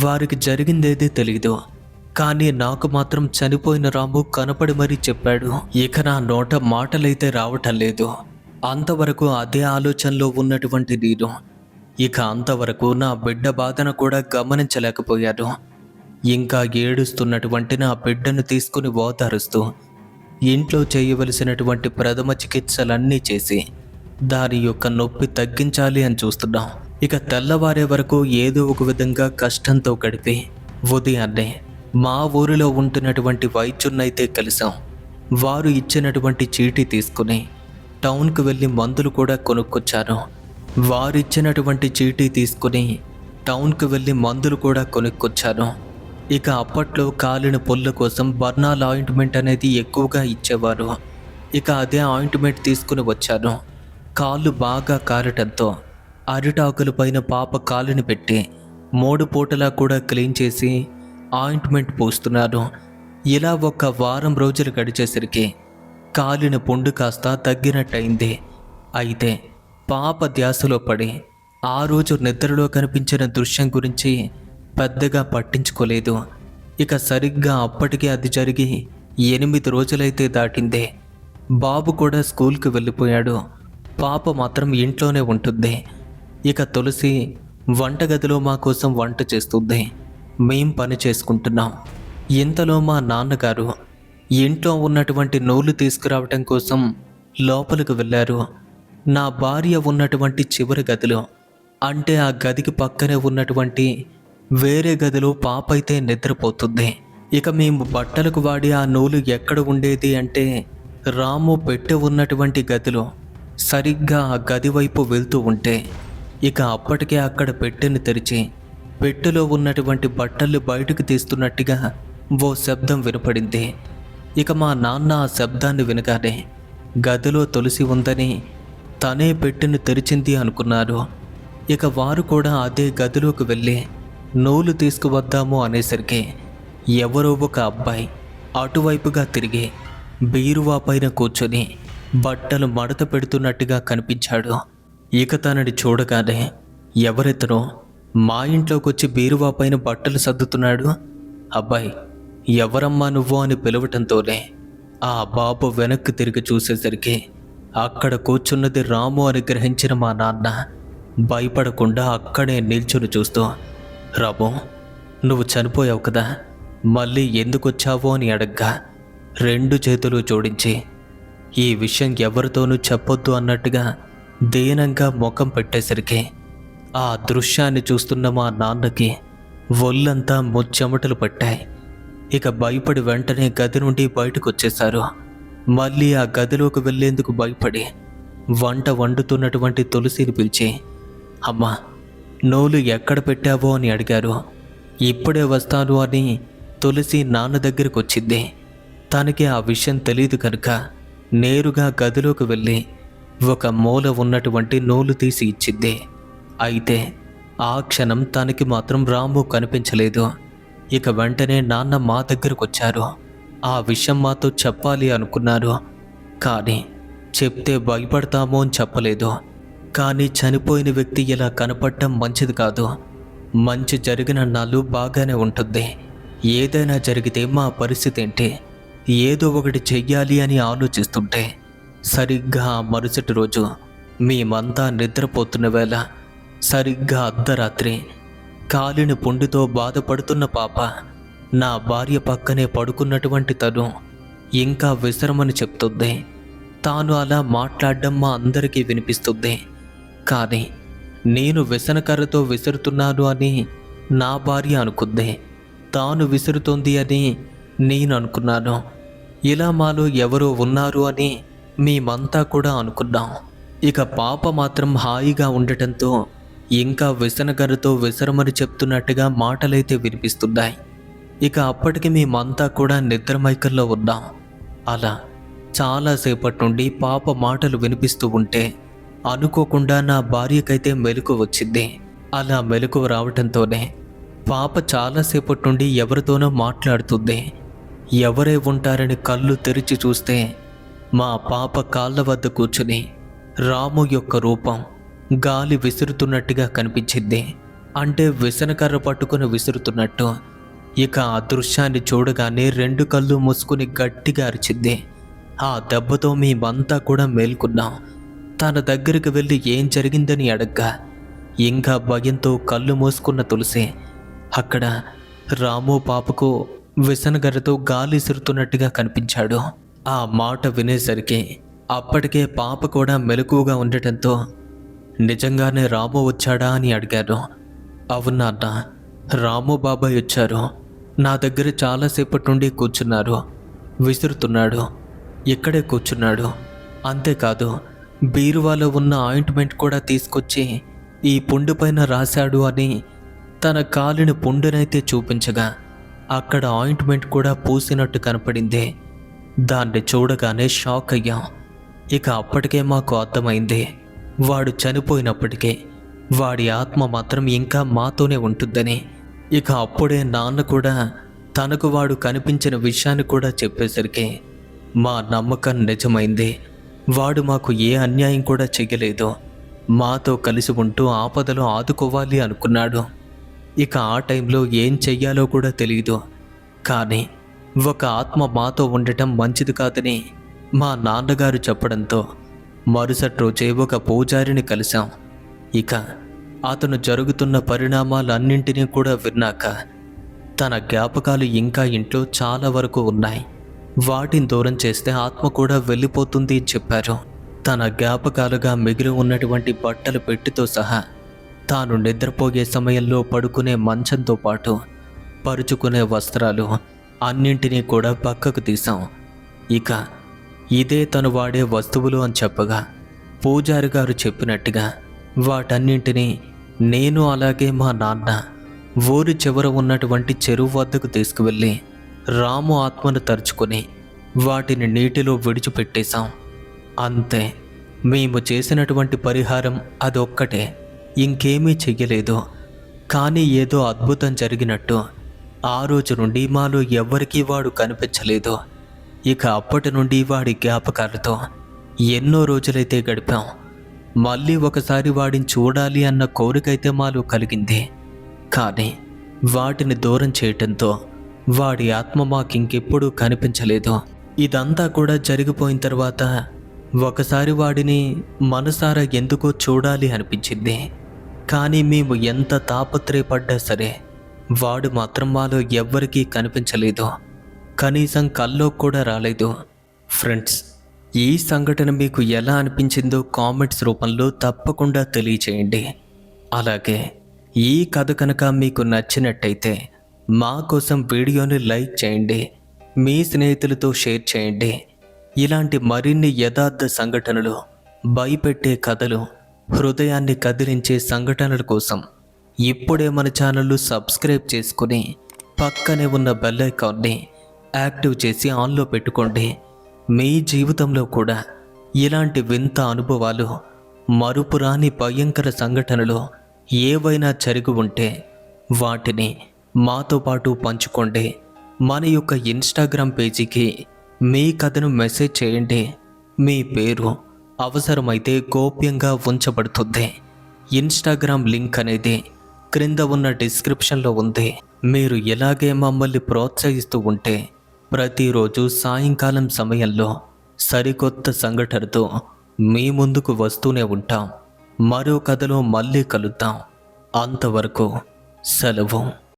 వారికి జరిగిందేదీ తెలియదు, కానీ నాకు మాత్రం చనిపోయిన రాము కనపడి మరీ చెప్పాడు. ఇక నా నోట మాటలైతే రావటం లేదు. అంతవరకు అదే ఆలోచనలో ఉన్నటువంటి నేను ఇక అంతవరకు నా బిడ్డ బాధను కూడా గమనించలేకపోయాను. ఇంకా ఏడుస్తున్నటువంటి నా బిడ్డను తీసుకుని ఓదారుస్తూ ఇంట్లో చేయవలసినటువంటి ప్రథమ చికిత్సలన్నీ చేసి దాని యొక్క నొప్పి తగ్గించాలి అని చూస్తున్నాం. ఇక తెల్లవారే వరకు ఏదో ఒక విధంగా కష్టంతో గడిపి ఉదయాన్నే మా ఊరిలో ఉంటున్నటువంటి వైద్యున్నైతే కలిసాం. వారు ఇచ్చినటువంటి చీటీ తీసుకుని టౌన్కి వెళ్ళి మందులు కూడా కొనుక్కొచ్చాను. వారిచ్చినటువంటి చీటీ తీసుకుని టౌన్కి వెళ్ళి మందులు కూడా కొనుక్కొచ్చాను. ఇక అప్పట్లో కాలిన పొల్ల కోసం బర్నాల్ ఆయింట్మెంట్ అనేది ఎక్కువగా ఇచ్చేవారు. ఇక అదే ఆయింట్మెంట్ తీసుకుని వచ్చాను. కాళ్ళు బాగా కారటంతో అరిటాకుల పైన పాప కాలుని పెట్టి 3 పూటలా కూడా క్లీన్ చేసి ఆయింట్మెంట్ పూస్తున్నాను. ఇలా ఒక వారం రోజులు గడిచేసరికి కాలిన పుండు కాస్త తగ్గినట్టయింది. అయితే పాప ధ్యాసలో పడి ఆ రోజు నిద్రలో కనిపించిన దృశ్యం గురించి పెద్దగా పట్టించుకోలేదు. ఇక సరిగ్గా అప్పటికే అది జరిగి 8 రోజులైతే దాటింది. బాబు కూడా స్కూల్కి వెళ్ళిపోయాడు. పాప మాత్రం ఇంట్లోనే ఉంటుంది. ఇక తులసి వంటగదిలో మా కోసం వంట చేస్తుంది, మేం పని చేసుకుంటున్నాం. ఇంతలో మా నాన్నగారు ఇంట్లో ఉన్నటువంటి నూలు తీసుకురావటం కోసం లోపలికి వెళ్ళారు. నా భార్య ఉన్నటువంటి చివరి గదిలో, అంటే ఆ గదికి పక్కనే ఉన్నటువంటి వేరే గదిలో పాప అయితే నిద్రపోతుంది. ఇక మేము బట్టలకు వాడి ఆ నూలు ఎక్కడ ఉండేది అంటే రాము పెట్టె ఉన్నటువంటి గదిలో. సరిగ్గా ఆ గది వైపు వెళ్తూ ఉంటే ఇక అప్పటికే అక్కడ పెట్టెను తెరిచి పెట్టెలో ఉన్నటువంటి బట్టలు బయటకు తీస్తున్నట్టుగా ఓ శబ్దం వినపడింది. ఇక మా నాన్న ఆ శబ్దాన్ని వినగానే గదిలో తులసి ఉందని తనే పెట్టెను తెరిచింది అనుకున్నారు. ఇక వారు కూడా అదే గదిలోకి వెళ్ళి నూలు తీసుకువద్దాము అనేసరికి ఎవరో ఒక అబ్బాయి అటువైపుగా తిరిగి బీరువా పైన కూర్చొని బట్టలు మడత పెడుతున్నట్టుగా కనిపించాడు. ఇక తనని చూడగానే, ఎవరెతనో మా ఇంట్లోకి వచ్చి బీరువా పైన బట్టలు సర్దుతున్నాడు, అబ్బాయి ఎవరమ్మా నువ్వు అని పిలవటంతోనే ఆ బాబు వెనక్కి తిరిగి చూసేసరికి అక్కడ కూర్చున్నది రాము అని గ్రహించిన మా నాన్న భయపడకుండా అక్కడే నిల్చుని చూస్తూ, రాము నువ్వు చనిపోయావు కదా, మళ్ళీ ఎందుకు వచ్చావో అని అడగ్గా 2 చేతులు జోడించి ఈ విషయం ఎవరితోనూ చెప్పొద్దు అన్నట్టుగా దీనంగా ముఖం పెట్టేసరికి ఆ దృశ్యాన్ని చూస్తున్న మా నాన్నకి ఒళ్ళంతా ముచ్చెమటలు పట్టాయి. ఇక భయపడి వెంటనే గది నుండి బయటకు వచ్చేశారు. మళ్ళీ ఆ గదిలోకి వెళ్లేందుకు భయపడి వంట వండుతున్నటువంటి తులసిని పిలిచి, అమ్మా నూలు ఎక్కడ పెట్టావో అని అడిగారు. ఇప్పుడే వస్తాను అని తులసి నాన్న దగ్గరికి వచ్చింది. తనకి ఆ విషయం తెలియదు కనుక నేరుగా గదిలోకి వెళ్ళి ఒక మూల ఉన్నటువంటి నూలు తీసి ఇచ్చింది. అయితే ఆ క్షణం తనకి మాత్రం రాము కనిపించలేదు. ఇక వెంటనే నాన్న మా దగ్గరకు వచ్చారు. ఆ విషయం మాతో చెప్పాలి అనుకున్నారు, కానీ చెప్తే భయపడతామో అని చెప్పలేదు. కానీ చనిపోయిన వ్యక్తి ఇలా కనపడటం మంచిది కాదు. మంచి జరిగిన నాళ్ళు బాగానే ఉంటుంది, ఏదైనా జరిగితే మా పరిస్థితి ఏంటి, ఏదో ఒకటి చెయ్యాలి అని ఆలోచిస్తుంటే సరిగ్గా ఆ మరుసటి రోజు మేమంతా నిద్రపోతున్న వేళ సరిగ్గా అర్ధరాత్రి కాలిన పుండుతో బాధపడుతున్న పాప నా భార్య పక్కనే పడుకున్నటువంటి తను ఇంకా విసరమని చెప్తుంది. తాను అలా మాట్లాడడం మా అందరికీ వినిపిస్తుంది. కానీ నేను విసనకర్రతో విసురుతున్నాను అని నా భార్య అనుకుంది, తాను విసురుతోంది అని నేను అనుకున్నాను. ఇలా మాలో ఎవరో ఉన్నారు అని మేమంతా కూడా అనుకున్నాం. ఇక పాప మాత్రం హాయిగా ఉండటంతో ఇంకా విసనకర్రతో విసరమని చెప్తున్నట్టుగా మాటలైతే వినిపిస్తున్నాయి. ఇక అప్పటికి మేమంతా కూడా నిద్రమైకల్లో ఉన్నాం. అలా చాలాసేపటి నుండి పాప మాటలు వినిపిస్తూ ఉంటే అనుకోకుండా నా భార్యకైతే మెలకువ వచ్చింది. అలా మెలకువ రావటంతోనే పాప చాలాసేపటి నుండి ఎవరితోనో మాట్లాడుతుంది. ఎవరే ఉంటారని కళ్ళు తెరిచి చూస్తే మా పాప కాళ్ళ వద్ద కూర్చుని రాము యొక్క రూపం గాలి విసురుతున్నట్టుగా కనిపించింది. అంటే విసనకర్ర పట్టుకుని విసురుతున్నట్టు. ఇక ఆ దృశ్యాన్ని చూడగానే 2 కళ్ళు మూసుకుని గట్టిగా అరిచింది. ఆ దెబ్బతో మేమంతా కూడా మేల్కొన్నాం. తన దగ్గరికి వెళ్ళి ఏం జరిగిందని అడగ్గా ఇంకా భయంతో కళ్ళు మూసుకున్న తులసి అక్కడ రాము పాపకు విసనగర్రతో గాలి విసురుతున్నట్టుగా కనిపించాడు. ఆ మాట వినేసరికి అప్పటికే పాప కూడా మెలకువగా ఉండటంతో నిజంగానే రాము వచ్చాడా అని అడిగారు. అవును నాన్న, రాము బాబాయ్ వచ్చారు. నా దగ్గర చాలాసేపటి నుండి కూర్చున్నారు, విసురుతున్నాడు, ఇక్కడే కూర్చున్నాడు. అంతేకాదు బీరువాలో ఉన్న ఆయింట్మెంట్ కూడా తీసుకొచ్చి ఈ పుండు పైన రాశాడు అని తన కాలిన పుండునైతే చూపించగా అక్కడ ఆయింట్మెంట్ కూడా పూసినట్టు కనపడింది. దాన్ని చూడగానే షాక్ అయ్యాం. ఇక అప్పటికే మాకు అర్థమైంది, వాడు చనిపోయినప్పటికీ వాడి ఆత్మ మాత్రం ఇంకా మాతోనే ఉంటుందని. ఇక అప్పుడే నాన్న కూడా తనకు వాడు కనిపించిన విషయాన్ని కూడా చెప్పేసరికి మా నమ్మకం నిజమైంది. వాడు మాకు ఏ అన్యాయం కూడా చెయ్యలేదు, మాతో కలిసి ఉంటూ ఆపదలో ఆదుకోవాలి అనుకున్నాడు. ఇక ఆ టైంలో ఏం చెయ్యాలో కూడా తెలియదు. కానీ ఒక ఆత్మ మాతో ఉండటం మంచిది కాదని మా నాన్నగారు చెప్పడంతో మరుసటి రోజే ఒక పూజారిని కలిశాం. ఇక అతను జరుగుతున్న పరిణామాలన్నింటినీ కూడా విన్నాక తన జ్ఞాపకాలు ఇంకా ఇంట్లో చాలా వరకు ఉన్నాయి, వాటిని దూరం చేస్తే ఆత్మ కూడా వెళ్ళిపోతుంది అని చెప్పారు. తన జ్ఞాపకాలుగా మిగిలి ఉన్నటువంటి బట్టల పెట్టెతో సహా తాను నిద్రపోయే సమయంలో పడుకునే మంచంతో పాటు పరుచుకునే వస్త్రాలు అన్నింటినీ కూడా పక్కకు తీసాం. ఇక ఇదే తను వాడే వస్తువులు అని చెప్పగా పూజారి గారు చెప్పినట్టుగా వాటన్నింటినీ నేను అలాగే మా నాన్న ఊరి చివర ఉన్నటువంటి చెరువు వద్దకు తీసుకువెళ్ళి రాము ఆత్మను తరుచుకొని వాటిని నీటిలో విడిచిపెట్టేశాం. అంతే, మేము చేసినటువంటి పరిహారం అదొక్కటే, ఇంకేమీ చెయ్యలేదు. కానీ ఏదో అద్భుతం జరిగినట్టు ఆ రోజు నుండి మాలో ఎవ్వరికీ వాడు కనిపించలేదు. ఇక అప్పటి నుండి వాడి జ్ఞాపకాలతో ఎన్నో రోజులైతే గడిపాం. మళ్ళీ ఒకసారి వాడిని చూడాలి అన్న కోరికైతే మాలో కలిగింది. కానీ వాటిని దూరం చేయటంతో వాడి ఆత్మ మాకింకెప్పుడూ కనిపించలేదు. ఇదంతా కూడా జరిగిపోయిన తర్వాత ఒకసారి వాడిని మనసారా ఎందుకో చూడాలి అనిపించింది. కానీ మేము ఎంత తాపత్రయపడ్డా సరే వాడు మాత్రం మాలో ఎవ్వరికీ కనిపించలేదు. కనీసం కల్లో కూడా రాలేదు. ఫ్రెండ్స్, ఈ సంఘటన మీకు ఎలా అనిపించిందో కామెంట్స్ రూపంలో తప్పకుండా తెలియచేయండి. అలాగే ఈ కథ కనుక మీకు నచ్చినట్టయితే మా కోసం వీడియోని లైక్ చేయండి, మీ స్నేహితులతో షేర్ చేయండి. ఇలాంటి మరిన్ని యథార్థ సంఘటనలు, భయపెట్టే కథలు, హృదయాన్ని కదిలించే సంఘటనల కోసం ఇప్పుడే మన ఛానల్ను సబ్స్క్రైబ్ చేసుకుని పక్కనే ఉన్న బెల్ ఐకాన్ని యాక్టివ్ చేసి ఆన్లో పెట్టుకోండి. మీ జీవితంలో కూడా ఇలాంటి వింత అనుభవాలు, మరుపురాని భయంకర సంఘటనలు ఏవైనా జరిగి ఉంటే వాటిని మాతో పాటు పంచుకోండి. మన యొక్క ఇన్స్టాగ్రామ్ పేజీకి మీ కథను మెసేజ్ చేయండి. మీ పేరు అవసరమైతే గోప్యంగా ఉంచబడుతుంది. ఇన్స్టాగ్రామ్ లింక్ అనేది క్రింద ఉన్న డిస్క్రిప్షన్లో ఉంది. మీరు ఇలాగే మమ్మల్ని ప్రోత్సహిస్తూ ఉంటే ప్రతిరోజు సాయంకాలం సమయంలో సరికొత్త సంఘటనతో మీ ముందుకు వస్తూనే ఉంటాం. మరో కథలో మళ్ళీ కలుద్దాం. అంతవరకు సెలవు.